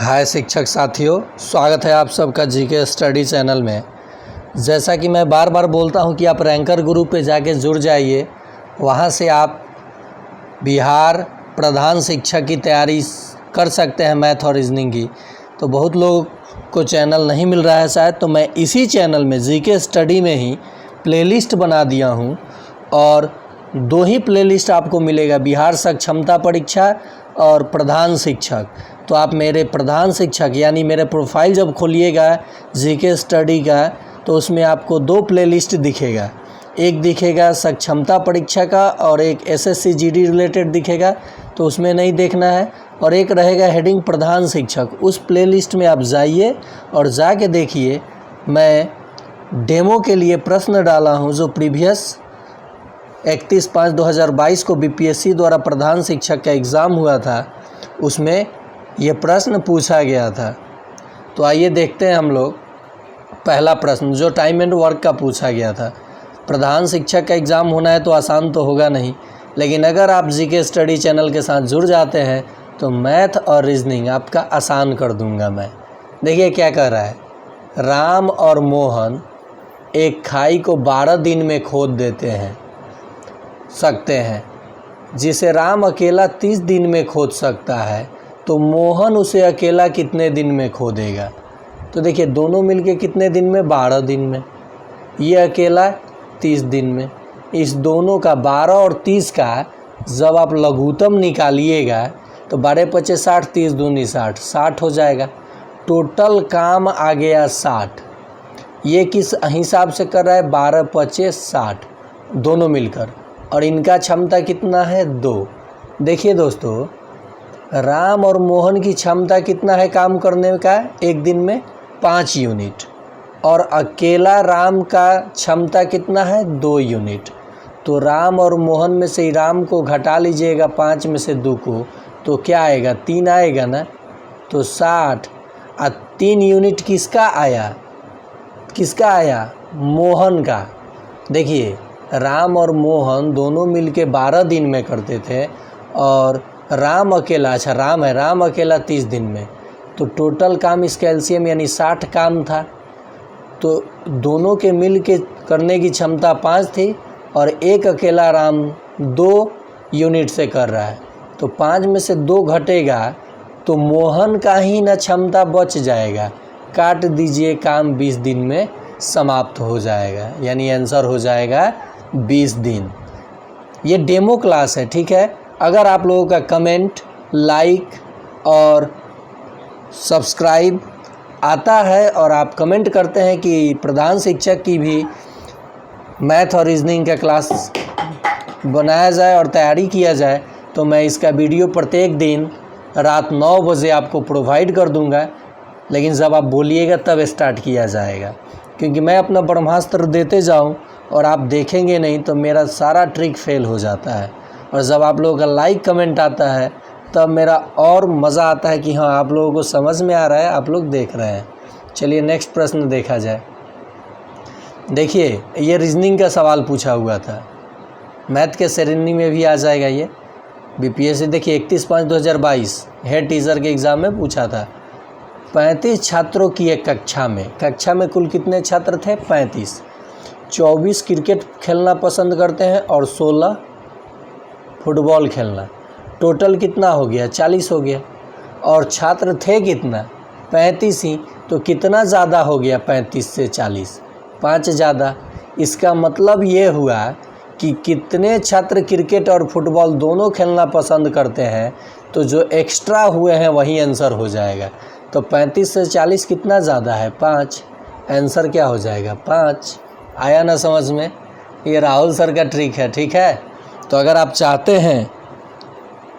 हाय शिक्षक साथियों, स्वागत है आप सबका जीके स्टडी चैनल में। जैसा कि मैं बार बार बोलता हूं कि आप रैंकर ग्रुप पे जाके जुड़ जाइए। वहां से आप बिहार प्रधान शिक्षक की तैयारी कर सकते हैं, मैथ और रीजनिंग की। तो बहुत लोगों को चैनल नहीं मिल रहा है शायद, तो मैं इसी चैनल में जीके स्टडी में ही प्लेलिस्ट बना दिया हूं और दो ही प्लेलिस्ट आपको मिलेगा, बिहार सक्षमता परीक्षा और प्रधान शिक्षक। तो आप मेरे प्रधान शिक्षक यानी मेरे प्रोफाइल जब खोलिएगा जीके स्टडी का, तो उसमें आपको दो प्लेलिस्ट दिखेगा। एक दिखेगा सक्षमता परीक्षा का और एक एसएससी जीडी रिलेटेड दिखेगा, तो उसमें नहीं देखना है। और एक रहेगा हेडिंग प्रधान शिक्षक, उस प्लेलिस्ट में आप जाइए और जाके देखिए। मैं डेमो के लिए प्रश्न डाला हूं जो प्रीवियस 31/5/2022 को बीपीएससी द्वारा प्रधान शिक्षक का एग्ज़ाम हुआ था, उसमें ये प्रश्न पूछा गया था। तो आइए देखते हैं हम लोग। पहला प्रश्न जो टाइम एंड वर्क का पूछा गया था। प्रधान शिक्षक का एग्ज़ाम होना है तो आसान तो होगा नहीं, लेकिन अगर आप जीके स्टडी चैनल के साथ जुड़ जाते हैं तो मैथ और रीजनिंग आपका आसान कर दूंगा मैं। देखिए क्या कह रहा है, राम और मोहन एक खाई को 12 दिन में खोद सकते हैं, जिसे राम अकेला 30 दिन में खोद सकता है, तो मोहन उसे अकेला कितने दिन में खोदेगा। तो देखिए दोनों मिलके कितने दिन में, 12 दिन में। ये अकेला 30 दिन में। इस दोनों का 12 और 30 का जब आप लघुत्तम निकालिएगा तो 12 पचे 60, 30 दूनी 60, 60 हो जाएगा। टोटल काम आ गया 60। ये किस हिसाब से कर रहा है, 12 पचे 60 दोनों मिलकर, और इनका क्षमता कितना है, 2। देखिए दोस्तों, राम और मोहन की क्षमता कितना है काम करने का, एक दिन में 5 यूनिट, और अकेला राम का क्षमता कितना है, 2 यूनिट। तो राम और मोहन में से राम को घटा लीजिएगा 5 में से 2 को, तो क्या आएगा, 3 आएगा ना। तो 60 और 3 यूनिट किसका आया, मोहन का। देखिए राम और मोहन दोनों मिलके 12 दिन में करते थे और राम अकेला, राम अकेला 30 दिन में। तो टोटल काम इसका एलसीएम यानी 60 काम था। तो दोनों के मिल के करने की क्षमता 5 थी और एक अकेला राम 2 यूनिट से कर रहा है। तो 5 में से 2 घटेगा तो मोहन का ही न क्षमता बच जाएगा। काट दीजिए, काम 20 दिन में समाप्त हो जाएगा, यानी आंसर हो जाएगा 20 दिन। ये डेमो क्लास है, ठीक है। अगर आप लोगों का कमेंट, लाइक और सब्सक्राइब आता है और आप कमेंट करते हैं कि प्रधान शिक्षक की भी मैथ और रीजनिंग का क्लास बनाया जाए और तैयारी किया जाए, तो मैं इसका वीडियो प्रत्येक दिन रात 9 बजे आपको प्रोवाइड कर दूंगा। लेकिन जब आप बोलिएगा तब स्टार्ट किया जाएगा, क्योंकि मैं अपना ब्रह्मास्त्र देते जाऊं और आप देखेंगे नहीं तो मेरा सारा ट्रिक फेल हो जाता है। और जब आप लोगों का लाइक कमेंट आता है तब मेरा और मज़ा आता है कि हाँ, आप लोगों को समझ में आ रहा है, आप लोग देख रहे हैं। चलिए नेक्स्ट प्रश्न देखा जाए। देखिए ये रीजनिंग का सवाल पूछा हुआ था, मैथ के श्रेणी में भी आ जाएगा ये। बीपीएससी देखिए 31/5/2022 हेड टीचर के एग्ज़ाम में पूछा था। 35 छात्रों की एक कक्षा में कुल कितने छात्र थे, 35। 24 क्रिकेट खेलना पसंद करते हैं और 16 फुटबॉल खेलना। टोटल कितना हो गया, 40 हो गया। और छात्र थे कितना, 35 ही। तो कितना ज़्यादा हो गया 35 से 40, 5 ज़्यादा। इसका मतलब ये हुआ कि कितने छात्र क्रिकेट और फुटबॉल दोनों खेलना पसंद करते हैं, तो जो एक्स्ट्रा हुए हैं वही आंसर हो जाएगा। तो 35 से 40 कितना ज़्यादा है, 5। आंसर क्या हो जाएगा, 5। आया ना समझ में, ये राहुल सर का ट्रिक है, ठीक है। तो अगर आप चाहते हैं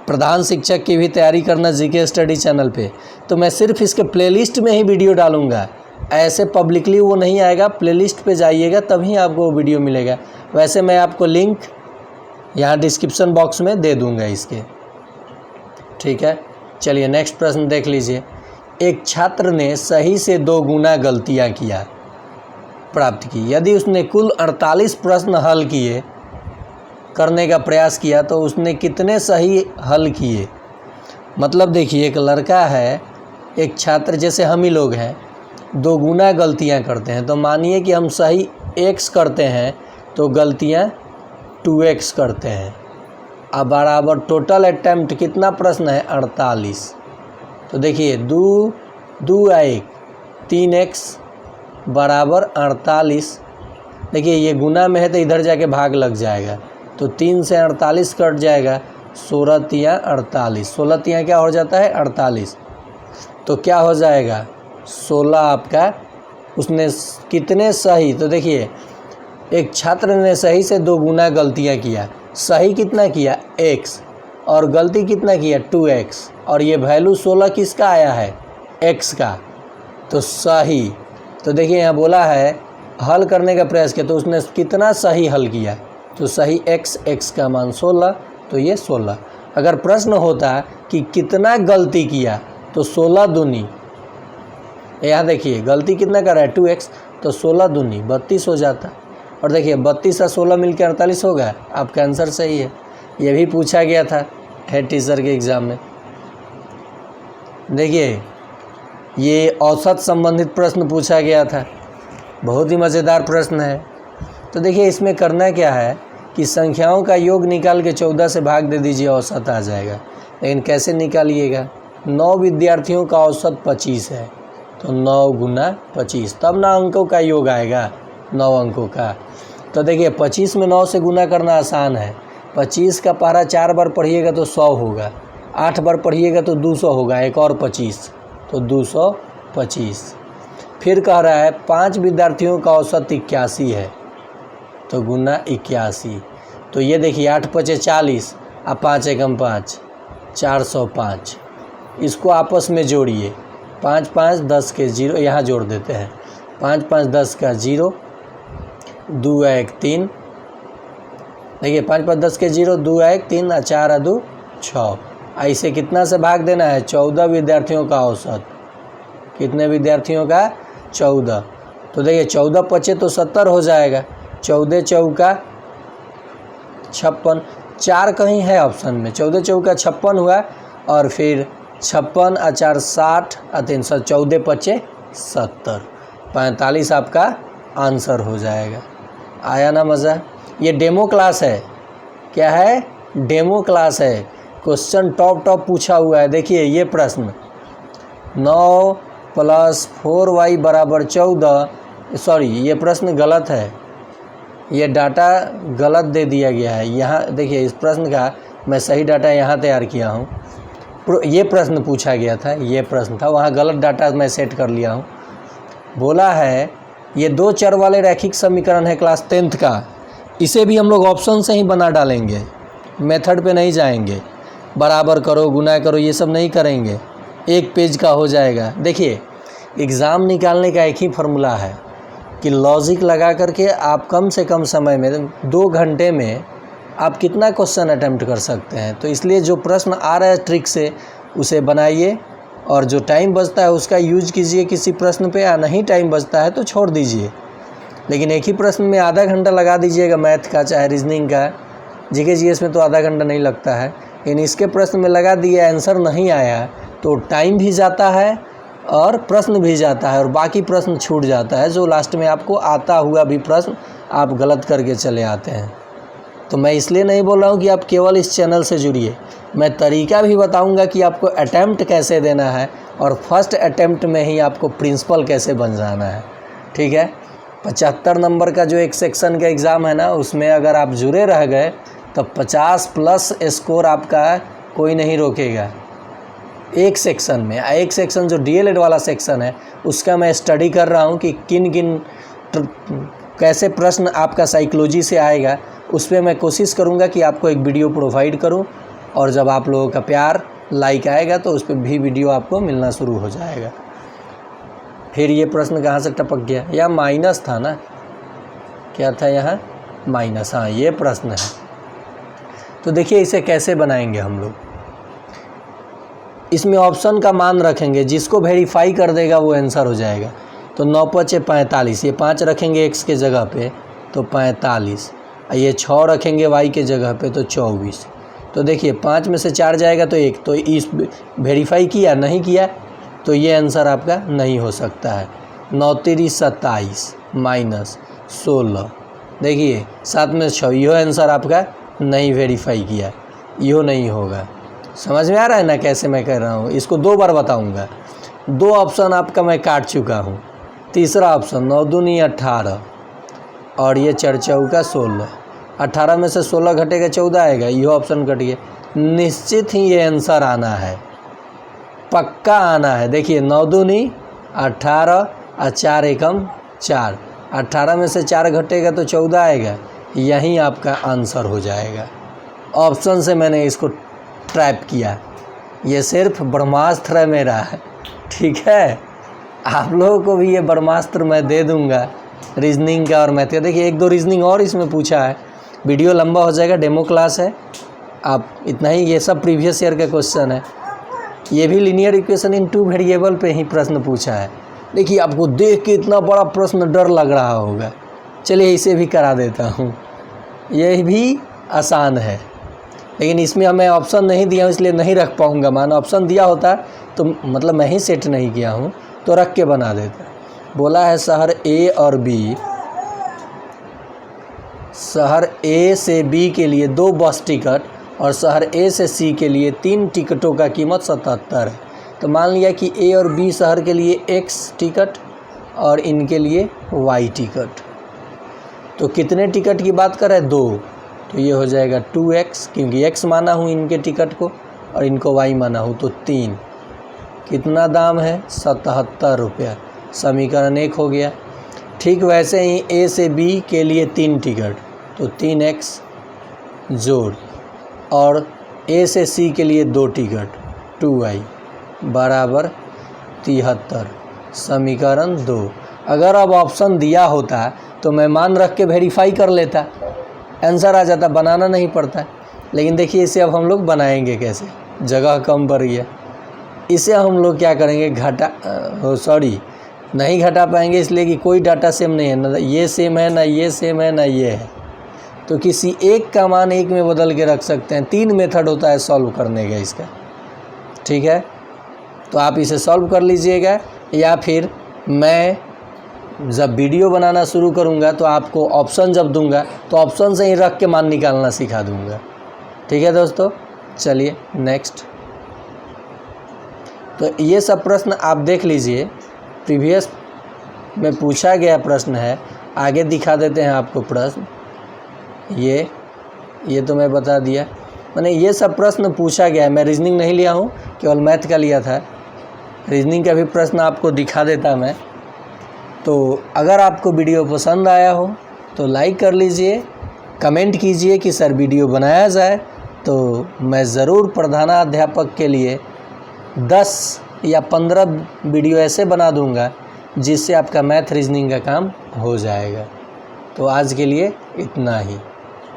प्रधान शिक्षक की भी तैयारी करना जीके स्टडी चैनल पे, तो मैं सिर्फ इसके प्लेलिस्ट में ही वीडियो डालूंगा, ऐसे पब्लिकली वो नहीं आएगा। प्लेलिस्ट पे जाइएगा तभी आपको वो वीडियो मिलेगा। वैसे मैं आपको लिंक यहाँ डिस्क्रिप्शन बॉक्स में दे दूँगा इसके, ठीक है। चलिए नेक्स्ट प्रश्न देख लीजिए। एक छात्र ने सही से 2 गुना गलतियाँ प्राप्त की। यदि उसने कुल 48 प्रश्न हल करने का प्रयास किया तो उसने कितने सही हल किए। मतलब देखिए एक लड़का है, एक छात्र जैसे हम ही लोग हैं 2 गुना गलतियां करते हैं, तो मानिए कि हम सही x करते हैं तो गलतियां 2x करते हैं। अब बराबर टोटल अटैम्प्ट कितना प्रश्न है 48। तो देखिए 2 1 3x बराबर 48। देखिए ये गुना में है तो इधर जाके भाग लग जाएगा, तो 3 से 48 कट जाएगा, 16 तियाँ 48, 16 तियाँ क्या हो जाता है 48। तो क्या हो जाएगा 16 आपका। उसने कितने सही, तो देखिए एक छात्र ने सही से 2 गुना गलतियाँ किया, सही कितना किया x और गलती कितना किया 2x, और ये वैल्यू 16 किसका आया है x का, तो सही। तो देखिए यहाँ बोला है हल करने का प्रयास किया, तो उसने कितना सही हल किया, तो सही x का मान 16, तो ये 16। अगर प्रश्न होता कि कितना गलती किया तो 16 दूनी, यहाँ देखिए गलती कितना कर रहा है 2x, तो 16 दूनी 32 हो जाता। और देखिए 32 और 16 मिलकर 48 हो गया, आपका आंसर सही है। ये भी पूछा गया था हेड टीचर के एग्ज़ाम में। देखिए ये औसत संबंधित प्रश्न पूछा गया था, बहुत ही मज़ेदार प्रश्न है। तो देखिए इसमें करना क्या है कि संख्याओं का योग निकाल के 14 से भाग दे दीजिए, औसत आ जाएगा। लेकिन कैसे निकालिएगा, 9 विद्यार्थियों का औसत 25 है, तो 9 गुना 25, तब ना अंकों का योग आएगा 9 अंकों का। तो देखिए 25 में 9 से गुना करना आसान है। 25 का पारा 4 बार पढ़िएगा तो 100 होगा, 8 बार पढ़िएगा तो 200 होगा, एक और 25, तो 225। फिर कह रहा है 5 विद्यार्थियों का औसत 81 है, तो गुना 81। तो ये देखिए 8 पचे 40 और 5 एकम 5, 405। इसको आपस में जोड़िए, 5 5 10 के 0 यहाँ जोड़ देते हैं, 5 5 10 का 0, 2 1 3। देखिए 5 5 10 के 0, 2 1 3 और 4 2 6। ऐसे कितना से भाग देना है 14 विद्यार्थियों का औसत। कितने विद्यार्थियों का 14। तो देखिए 14 पचे तो 70 हो जाएगा, 14 चौका 56, 4 कहीं है ऑप्शन में, 14 चौका 56 हुआ, और फिर 56 और 4 60 और 3 14 पचे 70, 45 आपका आंसर हो जाएगा। आया ना मज़ा। ये डेमो क्लास है, क्या है डेमो क्लास है। क्वेश्चन टॉप पूछा हुआ है। देखिए ये प्रश्न 9 + 4y = 14, सॉरी ये प्रश्न गलत है, ये डाटा गलत दे दिया गया है। यहाँ देखिए इस प्रश्न का मैं सही डाटा यहाँ तैयार किया हूँ। ये प्रश्न पूछा गया था, ये प्रश्न था, वहाँ गलत डाटा मैं सेट कर लिया हूँ। बोला है ये 2 चर वाले रैखिक समीकरण है क्लास 10th का, इसे भी हम लोग ऑप्शन से ही बना डालेंगे, मेथड पे नहीं जाएंगे। बराबर करो, गुना करो, ये सब नहीं करेंगे, एक पेज का हो जाएगा। देखिए एग्ज़ाम निकालने का एक ही फार्मूला है कि लॉजिक लगा करके आप कम से कम समय में 2 घंटे में आप कितना क्वेश्चन अटेम्प्ट कर सकते हैं। तो इसलिए जो प्रश्न आ रहा है ट्रिक से उसे बनाइए, और जो टाइम बचता है उसका यूज कीजिए किसी प्रश्न पे, या नहीं टाइम बचता है तो छोड़ दीजिए। लेकिन एक ही प्रश्न में आधा घंटा लगा दीजिएगा, मैथ का चाहे रीजनिंग का, जीके जीएस में तो आधा घंटा नहीं लगता है, लेकिन इसके प्रश्न में लगा दिया, आंसर नहीं आया तो टाइम भी जाता है और प्रश्न भी जाता है, और बाकी प्रश्न छूट जाता है, जो लास्ट में आपको आता हुआ भी प्रश्न आप गलत करके चले आते हैं। तो मैं इसलिए नहीं बोल रहा हूँ कि आप केवल इस चैनल से जुड़िए, मैं तरीका भी बताऊँगा कि आपको अटैम्प्ट कैसे देना है, और फर्स्ट अटैम्प्ट में ही आपको प्रिंसिपल कैसे बन जाना है। ठीक है, 75 नंबर का जो एक सेक्शन का एग्ज़ाम है ना, उसमें अगर आप जुड़े रह गए तो 50+ स्कोर आपका कोई नहीं रोकेगा एक सेक्शन में। एक सेक्शन जो DLED वाला सेक्शन है उसका मैं स्टडी कर रहा हूँ कि किन किन कैसे प्रश्न आपका साइकोलॉजी से आएगा, उस पर मैं कोशिश करूँगा कि आपको एक वीडियो प्रोवाइड करूँ, और जब आप लोगों का प्यार लाइक आएगा तो उस पर भी वीडियो आपको मिलना शुरू हो जाएगा। फिर ये प्रश्न कहाँ से टपक गया, या माइनस था ना, क्या था यहाँ माइनस, हाँ ये प्रश्न है। तो देखिए इसे कैसे बनाएंगे हम लोग, इसमें ऑप्शन का मान रखेंगे, जिसको वेरीफाई कर देगा वो आंसर हो जाएगा। तो 9 × 5 = 45, ये 5 रखेंगे x के जगह पे तो 45, ये 6 रखेंगे y के जगह पे तो 24। तो देखिए 5 में से 4 जाएगा तो 1, तो इस वेरीफाई किया नहीं किया, तो ये आंसर आपका नहीं हो सकता है। 9 तिरी 27 माइनस 16, देखिए 7 में 6, यह आंसर आपका नहीं वेरीफाई किया, यो नहीं होगा। समझ में आ रहा है ना कैसे मैं कह रहा हूँ? इसको 2 बार बताऊँगा। 2 ऑप्शन आपका मैं काट चुका हूँ। तीसरा ऑप्शन 9 दूनी 18 और ये 4 चौका 16, 18 में से 16 घटेगा 14 आएगा, यह ऑप्शन कट गया। निश्चित ही ये आंसर आना है, पक्का आना है। देखिए 9 दूनी 18 और 4 एकम 4, 18 में से 4 घटेगा तो 14 आएगा, यही आपका आंसर हो जाएगा। ऑप्शन से मैंने इसको ट्रैप किया, ये सिर्फ ब्रह्मास्त्र है मेरा, ठीक है। आप लोगों को भी ये ब्रह्मास्त्र मैं दे दूंगा रीजनिंग का और मैथ का। देखिए 1-2 रीजनिंग और इसमें पूछा है, वीडियो लंबा हो जाएगा, डेमो क्लास है, आप इतना ही। ये सब प्रीवियस ईयर का क्वेश्चन है, ये भी लीनियर इक्वेशन इन 2 वेरिएबल पे ही प्रश्न पूछा है। देखिए आपको देख के इतना बड़ा प्रश्न डर लग रहा होगा, चलिए इसे भी करा देता हूँ, ये भी आसान है, लेकिन इसमें हमें ऑप्शन नहीं दिया इसलिए नहीं रख पाऊँगा। माना ऑप्शन दिया होता तो मतलब मैं ही सेट नहीं किया हूँ तो रख के बना देता। बोला है शहर ए और बी, शहर ए से बी के लिए 2 बस टिकट और शहर ए से सी के लिए 3 टिकटों का कीमत 77 है। तो मान लिया कि ए और बी शहर के लिए x टिकट और इनके लिए y टिकट। तो कितने टिकट की बात करें? 2, तो ये हो जाएगा 2x, क्योंकि x माना हूँ इनके टिकट को और इनको y माना हूँ, तो 3। कितना दाम है? 77 रुपया। समीकरण 1 हो गया। ठीक वैसे ही ए से बी के लिए 3 टिकट, तो 3x जोड़, और ए से सी के लिए 2 टिकट 2y बराबर 73। समीकरण 2। अगर अब ऑप्शन दिया होता तो मैं मान रख के वेरीफाई कर लेता, आंसर आ जाता, बनाना नहीं पड़ता। लेकिन देखिए इसे अब हम लोग बनाएंगे कैसे, जगह कम पड़ रही है। इसे हम लोग क्या करेंगे, नहीं घटा पाएंगे, इसलिए कि कोई डाटा सेम नहीं है, ना ये सेम है, ना ये सेम है, ना ये है। तो किसी एक का मान 1 में बदल के रख सकते हैं। 3 मेथड होता है सॉल्व करने का इसका, ठीक है। तो आप इसे सॉल्व कर लीजिएगा, या फिर मैं जब वीडियो बनाना शुरू करूंगा तो आपको ऑप्शन जब दूंगा तो ऑप्शन से ही रख के मान निकालना सिखा दूंगा, ठीक है दोस्तों। चलिए नेक्स्ट। तो ये सब प्रश्न आप देख लीजिए, प्रीवियस में पूछा गया प्रश्न है। आगे दिखा देते हैं आपको प्रश्न। ये तो मैं बता दिया, मैंने ये सब प्रश्न पूछा गया है। मैं रीजनिंग नहीं लिया हूँ, केवल मैथ का लिया था। रीजनिंग का भी प्रश्न आपको दिखा देता मैं। तो अगर आपको वीडियो पसंद आया हो तो लाइक कर लीजिए, कमेंट कीजिए कि सर वीडियो बनाया जाए, तो मैं ज़रूर प्रधानाध्यापक के लिए 10 या 15 वीडियो ऐसे बना दूंगा जिससे आपका मैथ रीजनिंग का काम हो जाएगा। तो आज के लिए इतना ही।